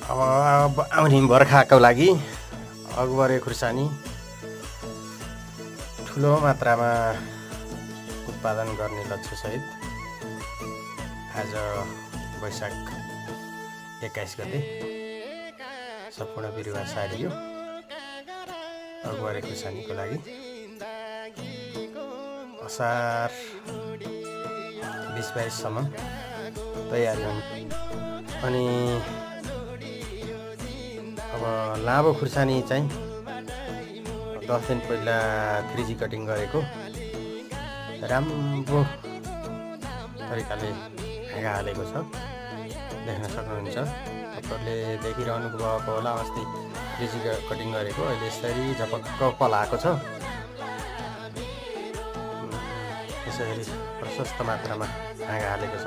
अब आउने बर्खाको लागि अगुबरे खुर्सानी ठुलो मात्रामा उत्पादन गर्ने लक्ष्यसहित आज वैशाख 21 गते सम्पूर्ण बिरुवा सारियो। अगुबरे खुर्सानीको लागि असार 20-22 सम्म तयारी हुने। अनि अब लामो खुर्सानी चाहिँ 10 दिन पहिला 3G कटिङ गरेको राम्रो तरिकाले हाँगा हालेको छ, देख्न सक्नुहुन्छ। तपाईँहरूले देखिरहनु भएको होला, अस्ति 3G कटिङ गरेको अहिले यसरी झपक्क पलाएको छ। यसरी प्रशस्त मात्रामा हाँगा हालेको छ।